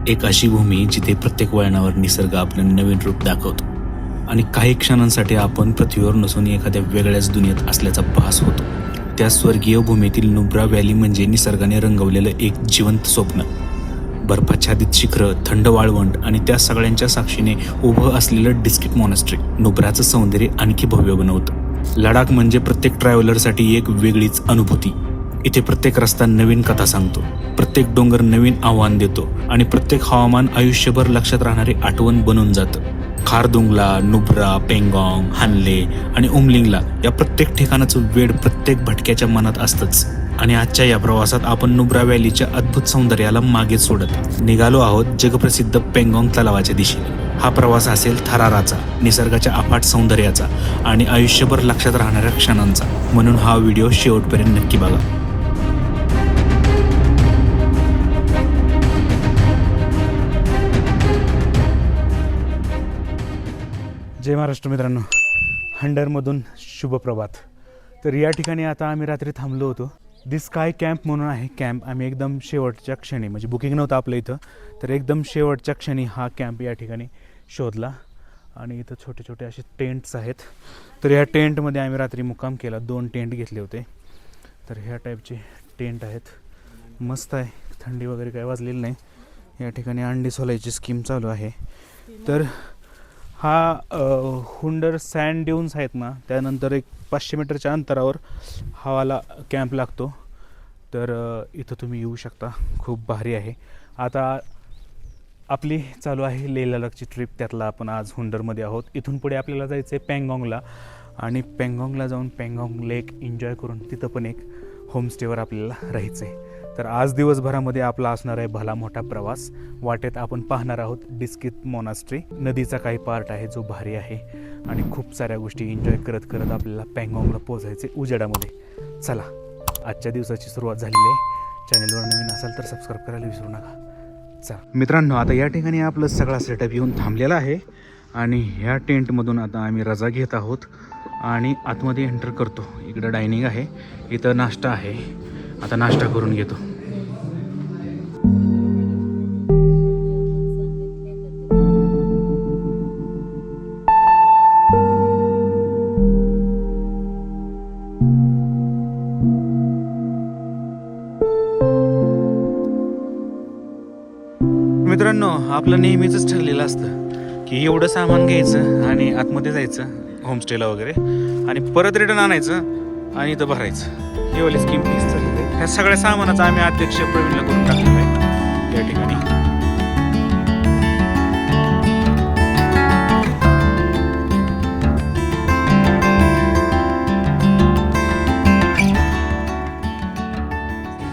एक अशी भूमी जिथे प्रत्येक वळणावर निसर्ग आपलं नवीन रूप दाखवतो आणि काही क्षणांसाठी आपण पृथ्वीवर नसून एखाद्या वेगळ्याच दुनियेत असल्याचा भास होतो. त्या स्वर्गीय भूमीतील नुब्रा व्हॅली म्हणजे निसर्गाने रंगवलेलं एक जिवंत स्वप्न. बर्फाच्छादित शिखरं, थंड वाळवंट आणि त्या सगळ्यांच्या साक्षीने उभं असलेलं डिस्किट मॉनेस्ट्री नुब्राचं सौंदर्य आणखी भव्य बनवतं. लडाख म्हणजे प्रत्येक ट्रॅव्हलरसाठी एक वेगळीच अनुभूती. इथे प्रत्येक रस्ता नवीन कथा सांगतो, प्रत्येक डोंगर नवीन आव्हान देतो आणि प्रत्येक हवामान आयुष्यभर लक्षात राहणारी आठवण बनून जातं. खारदुंगला, नुब्रा, पेंगॉंग, हानले आणि उमलिंगला या प्रत्येक ठिकाणाचं वेड प्रत्येक भटक्याच्या मनात असतंच. आणि आजच्या या प्रवासात आपण नुब्रा व्हॅलीच्या अद्भुत सौंदर्याला मागे सोडत निघालो आहोत जगप्रसिद्ध पेंगॉंग तलावाच्या दिशेने. हा प्रवास असेल थराराचा, निसर्गाच्या अफाट सौंदर्याचा आणि आयुष्यभर लक्षात राहणाऱ्या क्षणांचा. म्हणून हा व्हिडिओ शेवटपर्यंत नक्की बघा. जय महाराष्ट्र मित्रांनो, हंडरमधून शुभप्रभात. तर या ठिकाणी आता आम्ही रात्री थांबलो होतो. दी स्काय कॅम्प म्हणून आहे कॅम्प. आम्ही एकदम शेवटच्या क्षणी, म्हणजे बुकिंग नव्हतं आपलं इथं, तर एकदम शेवटच्या क्षणी हा कॅम्प या ठिकाणी शोधला. आणि इथं छोटे छोटे असे टेंट्स आहेत. तर ह्या टेंटमध्ये आम्ही रात्री मुक्काम केला. 2 टेंट घेतले होते. तर ह्या टाईपचे टेंट आहेत. मस्त आहे, थंडी वगैरे काही वाजलेली नाही. या ठिकाणी अंडी सोलायची स्कीम चालू आहे. तर हा हुंडर सँड ड्यून्स आहेत ना, त्यानंतर एक 500 मीटरच्या अंतरावर हा वाला कॅम्प लागतो. तर इथं तुम्ही येऊ शकता. खूप भारी आहे. आता आपली चालू आहे लेह लडाखची ट्रिप. त्यातला आपण आज हुंडरमध्ये आहोत. इथून पुढे आपल्याला जायचं आहे पँगॉंगला. आणि पँगॉंगला जाऊन पँगॉंग लेक एन्जॉय करून तिथं पण एक होमस्टेवर आपल्याला राहायचं आहे. तर आज दिवसभरामध्ये आपला असणार आहे भला मोठा प्रवास. वाटेत आपण पाहणार आहोत डिस्किट मॉनास्ट्री. नदीचा काही पार्ट आहे जो भारी आहे. आणि खूप साऱ्या गोष्टी एन्जॉय करत करत आपल्याला पँगॉंगला पोहोचायचे उजेडामध्ये. चला, आजच्या दिवसाची सुरुवात झालेली आहे. चॅनलवर नवीन असाल तर सबस्क्राईब करायला विसरू नका. चला मित्रांनो, आता या ठिकाणी आपलं सगळा सेटअप येऊन थांबलेला आहे. आणि ह्या टेंटमधून आता आम्ही रजा घेत आहोत आणि आतमध्ये एंटर करतो. इकडं डायनिंग आहे, इथं नाश्ता आहे. आता नाश्ता करून घेतो. मित्रांनो, आपलं नेहमीच ठरलेलं असतं की एवढं सामान घ्यायचं आणि आतमध्ये जायचं होमस्टेला वगैरे, आणि परत रिटर्न आणायचं आणि इथं भरायचं. ही वाली स्कीम फिक्स झालेली आहे. ह्या सगळ्या सामानाचा आम्ही अध्यक्ष प्रवीणला करून टाकलेलं आहे या ठिकाणी.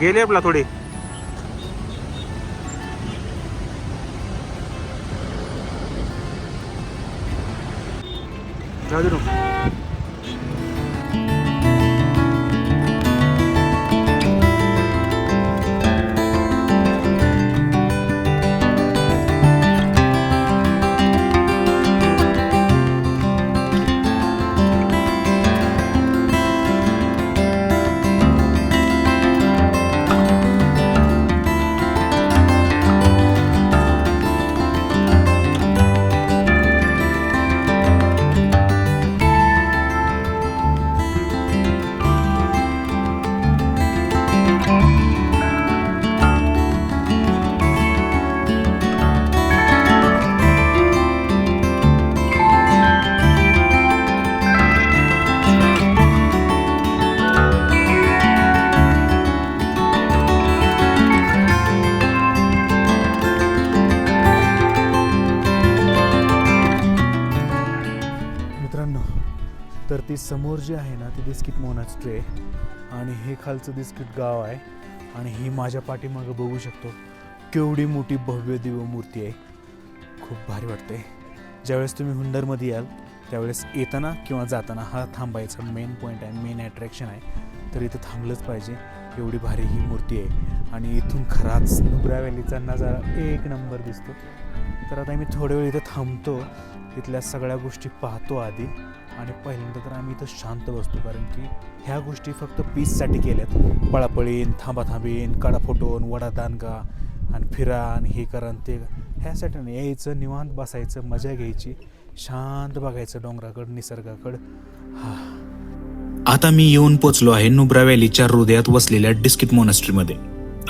गेले आपला थोडे जाऊ दे. तर ती समोर जी आहे ना, ती डिस्किट मॉनास्ट्री आहे. आणि हे खालचं डिस्किट गाव आहे. आणि ही माझ्या पाठीमागं बघू शकतो केवढी मोठी भव्य दिव्य मूर्ती आहे. खूप भारी वाटते. ज्यावेळेस तुम्ही हुंडरमध्ये याल त्यावेळेस येताना किंवा जाताना हा थांबायचा मेन पॉईंट आहे, मेन अट्रॅक्शन आहे. तर इथं थांबलंच पाहिजे. एवढी भारी ही मूर्ती आहे. आणि इथून खराच नुब्रा व्हॅलीचा नजारा एक नंबर दिसतो. तर आता आम्ही थोडे वेळ इथं थांबतो, इथल्या सगळ्या गोष्टी पाहतो आधी. आणि पहिल्यांदा तर आम्ही इथं शांत बसतो, कारण की ह्या गोष्टी फक्त पीससाठी केल्यात. पळापळीन, थांबाथांबीन, काढा फोटोन, वडा दानगा, आणि फिरा आणि हे करा आणि ते ह्यासाठी नाही, यायचं निवांत बसायचं, मजा घ्यायची, शांत बघायचं डोंगराकडं निसर्गाकडं. आता मी येऊन पोचलो आहे नुब्रा व्हॅलीच्या हृदयात वसलेल्या डिस्किट मोनास्ट्रीमध्ये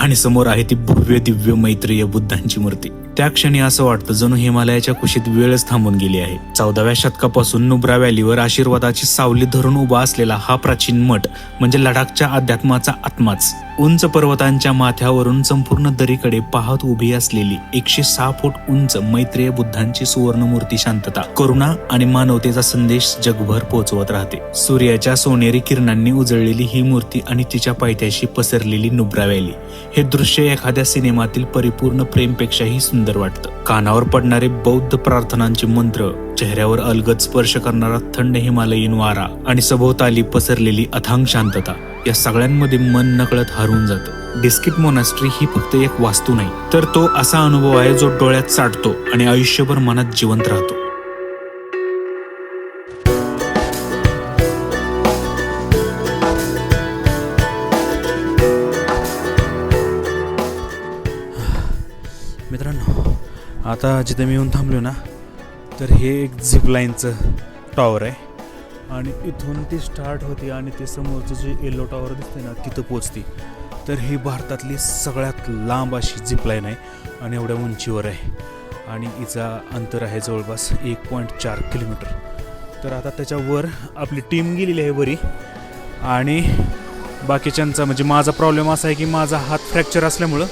आणि समोर आहे ती भव्य दिव्य मैत्रीय बुद्धांची मूर्ती. त्या क्षणी असं वाटतं जणू हिमालयाच्या कुशीत वेळच थांबून गेली आहे. 14व्या शतकापासून नुब्रा व्हॅलीवर आशीर्वादाची सावली धरून उभा असलेला हा प्राचीन मठ म्हणजे लडाखच्या अध्यात्माचा आत्माच. उंच पर्वतांच्या माथ्यावरून संपूर्ण दरीकडे पाहत उभी असलेली 106 फूट उंच मैत्रेय बुद्धांची सुवर्ण मूर्ती शांतता, करुणा आणि मानवतेचा संदेश जगभर पोहोचवत राहते. सूर्याच्या सोनेरी किरणांनी उजळलेली ही मूर्ती आणि तिच्या पायथ्याशी पसरलेली नुब्रा व्हॅली हे दृश्य एखाद्या सिनेमातील परिपूर्ण प्रेमपेक्षाही सुंदर वाटतं. कानावर पडणारे बौद्ध प्रार्थनांचे मंत्र, चेहऱ्यावर अलगद स्पर्श करणारा थंड हिमालयीन वारा आणि सभोवताली पसरलेली अथांग शांतता या सगळ्यांमध्ये मन नकळत हरवून जातं. डिस्किट मोनास्ट्री ही फक्त एक वास्तू नाही, तर तो असा अनुभव आहे जो डोळ्यात साठतो आणि आयुष्यभर मनात जिवंत राहतो. मित्रांनो, आता जिथे मी येऊन थांबलो ना, तर हे एक झिपलाईनचं टॉवर आहे आणि इथून ती स्टार्ट होते आणि ते समोरचं जे येलो टॉवर दिसते ना तिथं पोचते. तर ही भारतातली सगळ्यात लांब अशी झिपलाईन आहे आणि एवढ्या उंचीवर आहे आणि हिचा अंतर आहे जवळपास 1.4 किलोमीटर. तर आता त्याच्यावर आपली टीम गेलेली आहे वरी आणि बाकीच्यांचा म्हणजे माझा प्रॉब्लेम असा आहे की माझा हात फ्रॅक्चर असल्यामुळं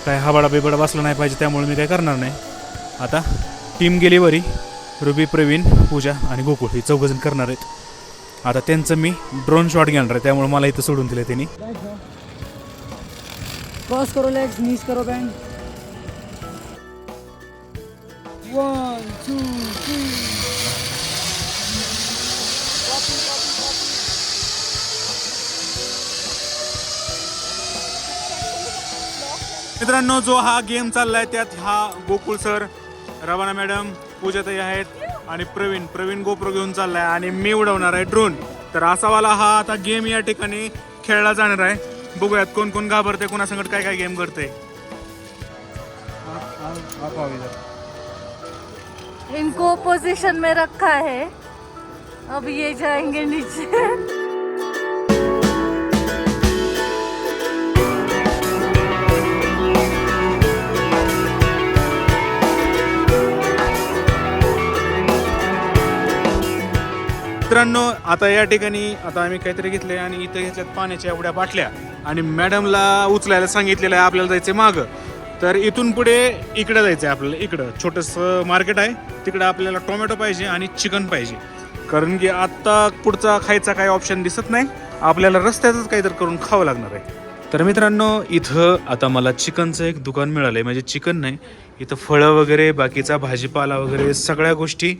काय हाबाडा बिबाडा बसला नाही पाहिजे, त्यामुळे मी काय करणार नाही. आता टीम गेली वरी, रुबी, प्रवीण, पूजा आणि गोकुळ हे 4 जण करणार आहेत. आता त्यांचं मी ड्रोन शॉट घेणार आहे, त्यामुळे मला इथं सोडून दिलं त्यांनी. क्रॉस करो लेग्स, नीज करो बैंड. 1 2 3. मित्रांनो, जो हा गेम चाललाय त्यात हा गोकुळ सर, रवाना मॅडम, पूजाताई आहेत आणि प्रवीण गोप्रो घेऊन चाललाय आणि मी उडवणार आहे ड्रोन. तर असावाला हा आता गेम या ठिकाणी खेळला जाणार आहे. बघूयात कोण कोण घाबरते, कोणासंगत काय काय गेम करते. इनको पोजीशन में रखा है, अब ये जाएंगे नीचे. मित्रांनो, आता या ठिकाणी आता आम्ही काहीतरी घेतले आणि इथं घेतल्यात पाण्याच्या एवढ्या बाटल्या आणि मॅडमला उचलायला सांगितलेलं आहे. आपल्याला जायचं मागं, तर इथून पुढे इकडं जायचं आहे आपल्याला. इकडं छोटंसं मार्केट आहे, तिकडं आपल्याला टोमॅटो पाहिजे आणि चिकन पाहिजे, कारण की आत्ता पुढचा खायचा काही ऑप्शन दिसत नाही. आपल्याला रस्त्यातच काहीतरी करून खावं लागणार आहे. तर मित्रांनो, इथं आता मला चिकनचं एक दुकान मिळालं आहे. म्हणजे चिकन नाही, इथं फळं वगैरे, बाकीचा भाजीपाला वगैरे सगळ्या गोष्टी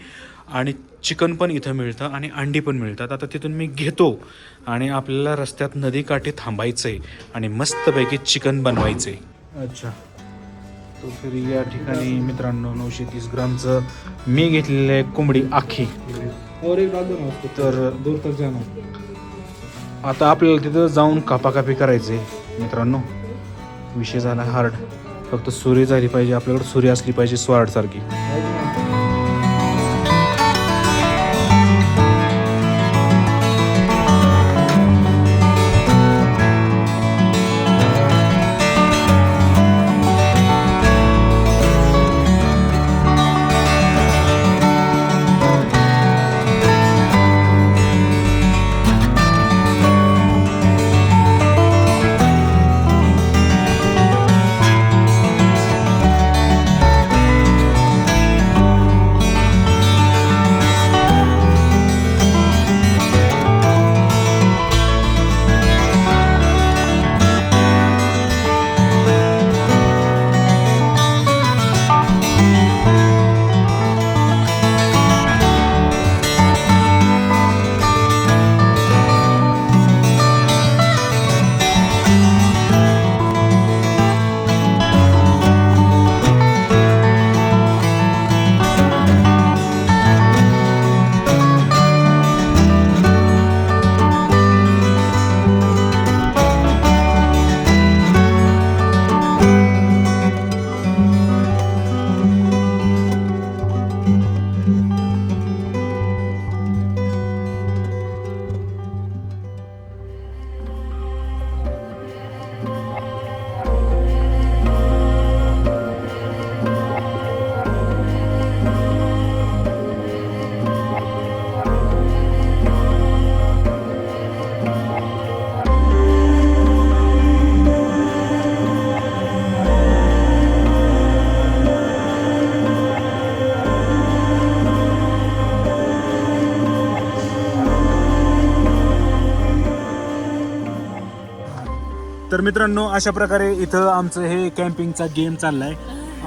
आणि चिकन पण इथं मिळतं आणि अंडी पण मिळतात. आता तिथून मी घेतो आणि आपल्याला रस्त्यात नदीकाठी थांबायचं आहे आणि मस्तपैकी चिकन बनवायचं आहे. अच्छा, तो फिर या ठिकाणी मित्रांनो 930 ग्रामचं मी घेतलेलं आहे कोंबडी आखी. तर दूर तक जाणार. आता आपल्याला तिथं जाऊन कापाकापी करायचं आहे मित्रांनो. विषय झाला हार्ड, फक्त सुरी झाली पाहिजे आपल्याकडे, सुरी असली पाहिजे स्वार्ड सारखी. तर मित्रांनो अशा प्रकारे इथं आमचं हे कॅम्पिंगचा गेम चाललाय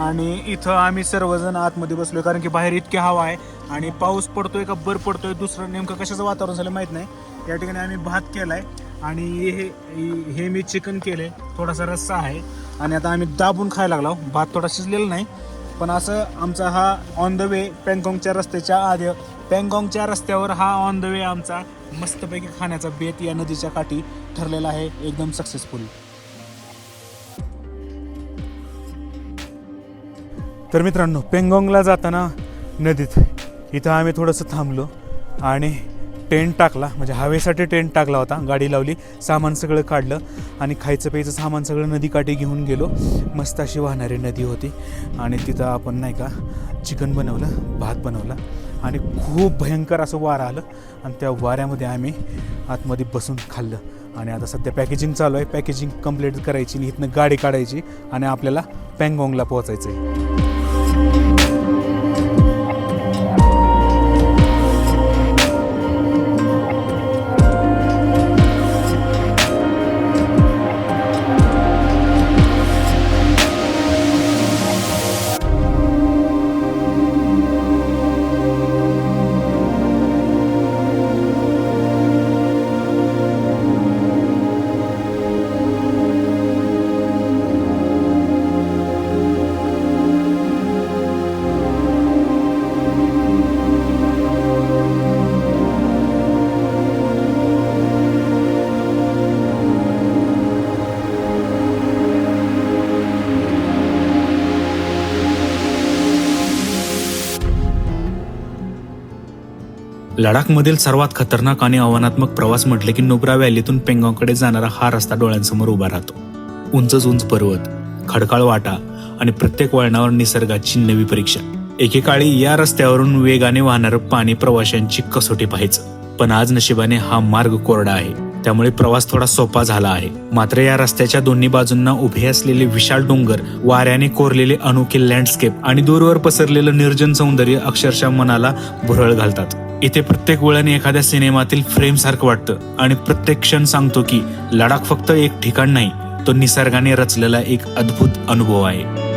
आणि इथं आम्ही सर्वजण आतमध्ये बसलोय कारण की बाहेर इतकी हवा आहे आणि पाऊस पडतोय का बर्फ पडतोय दुसरं नेमकं कशाचं वातावरण झालं माहित नाही. या ठिकाणी आम्ही भात केलाय आणि हे मी चिकन केलंय, थोडासा रस्सा आहे आणि आता आम्ही दाबून खायला लागलो. भात थोडा शिजलेला नाही पण असं आमचा हा ऑन द वे पँगॉंगच्या रस्त्यावर हा ऑन द वे आमचा मस्तपैकी खाण्याचा बेत या नदीच्या काठी ठरलेला आहे, एकदम सक्सेसफुल. तर मित्रांनो पेंगॉंगला जाताना नदीत इथं आम्ही थोडंसं थांबलो आणि टेंट टाकला, म्हणजे हवेसाठी टेंट टाकला होता, गाडी लावली, सामान सगळं काढलं आणि खायचं प्यायचं सामान सगळं नदीकाठी घेऊन गेलो. मस्त अशी वाहणारी नदी होती आणि तिथं आपण नाही का चिकन बनवलं, भात बनवला आणि खूप भयंकर असं वारं आलं आणि त्या वाऱ्यामध्ये आम्ही आतमध्ये बसून खाल्लं. आणि आता सध्या पॅकेजिंग चालू आहे, पॅकेजिंग कंप्लीट करायची आणि इथनं गाडी काढायची आणि आपल्याला पँगॉंगला पोहोचायचं आहे. लडाखमधील सर्वात खतरनाक आणि आव्हानात्मक प्रवास म्हटले की नुब्रा व्हॅलीतून पेंगॉंगकडे जाणारा हा रस्ता डोळ्यांसमोर उभा राहतो. उंच पर्वत, खडकाळ वाटा आणि प्रत्येक वळणावर निसर्गाची नवी परीक्षा. एकेकाळी या रस्त्यावरून वेगाने वाहणारं पाणी प्रवाशांची कसोटी पाहायचं, पण आज नशिबाने हा मार्ग कोरडा आहे, त्यामुळे प्रवास थोडा सोपा झाला आहे. मात्र या रस्त्याच्या दोन्ही बाजूंना उभे असलेले विशाल डोंगर, वाऱ्याने कोरलेले अनोखे लँडस्केप आणि दूरवर पसरलेलं निर्जन सौंदर्य अक्षरशः मनाला भुरळ घालतात. इथे प्रत्येक वळण एखाद्या सिनेमातील फ्रेम सारखं वाटतं आणि प्रत्येक क्षण सांगतो की लडाख फक्त एक ठिकाण नाही, तो निसर्गाने रचलेला एक अद्भुत अनुभव आहे.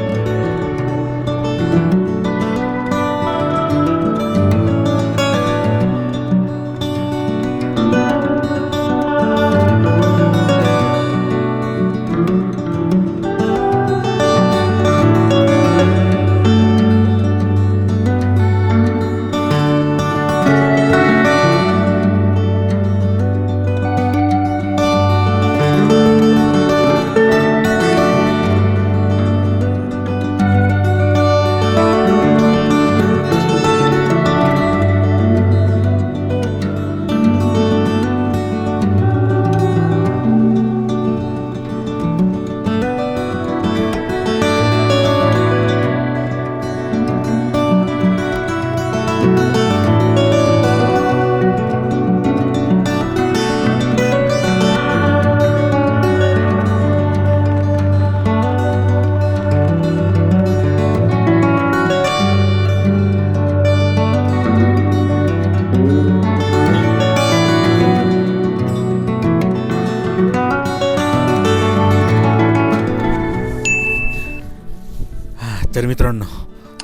तर मित्रांनो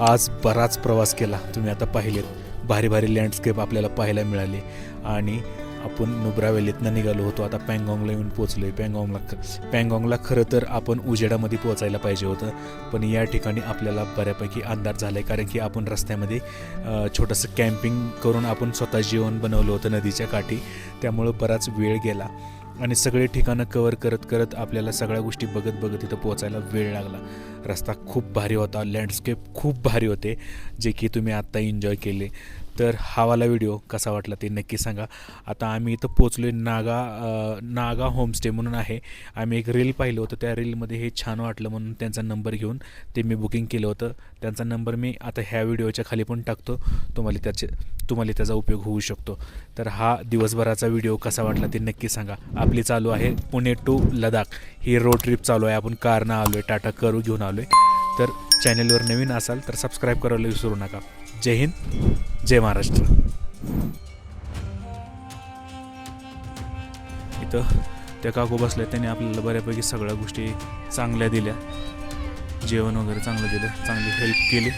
आज बराच प्रवास केला, तुम्ही आता पाहिलेत, भारी भारी लँडस्केप आपल्याला पाहायला मिळाले आणि आपण नुब्रा व्हॅलीतनं निघालो होतो. आता पँगॉंगला येऊन पोचलो आहे. पँगॉंगला खरं तर आपण उजेडामध्ये पोचायला पाहिजे होतं, पण या ठिकाणी आपल्याला बऱ्यापैकी अंधार झाला आहे कारण की आपण रस्त्यामध्ये छोटंसं कॅम्पिंग करून आपण स्वतः जेवण बनवलं होतं नदीच्या काठी, त्यामुळं बराच वेळ गेला आणि सगळे ठिकाणं कवर करत करत आपल्याला सगळ्या गोष्टी बघत इथं पोचायला वेळ लागला. रस्ता खूप भारी होता, लँडस्केप खूप भारी होते, जे की तुम्ही आत्ता एन्जॉय केले. तर हा वाला व्हिडिओ कसा वाटला ते नक्की सांगा. आता आम्ही इथं पोचलो आहे नागा होमस्टे म्हणून आहे. आम्ही एक रील पाहिलं होतं, त्या रीलमध्ये हे छान वाटलं म्हणून त्यांचा नंबर घेऊन ते मी बुकिंग केलं होतं. त्यांचा नंबर मी आता ह्या व्हिडिओच्या खाली पण टाकतो, तुम्हाला त्याचा उपयोग होऊ शकतो. तर हा दिवसभराचा व्हिडिओ कसा वाटला ते नक्की सांगा. आपली चालू आहे पुणे टू लडाख ही रोड ट्रिप चालू आहे. आपण कारनं आलो आहे, टाटा करू घेऊन आलो आहे. तर चॅनलवर नवीन असाल तर सबस्क्राईब करायला विसरू नका. जय हिंद, जय महाराष्ट्र. इथं त्या काकू बसल्या, त्यांनी आपल्याला बऱ्यापैकी सगळ्या गोष्टी चांगल्या दिल्या, जेवण वगैरे चांगलं दिलं, चांगली हेल्प केली.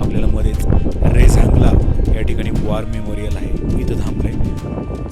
आपल्याला मध्येच रेझांगला या ठिकाणी वॉर मेमोरियल आहे, इथं थांबलंय.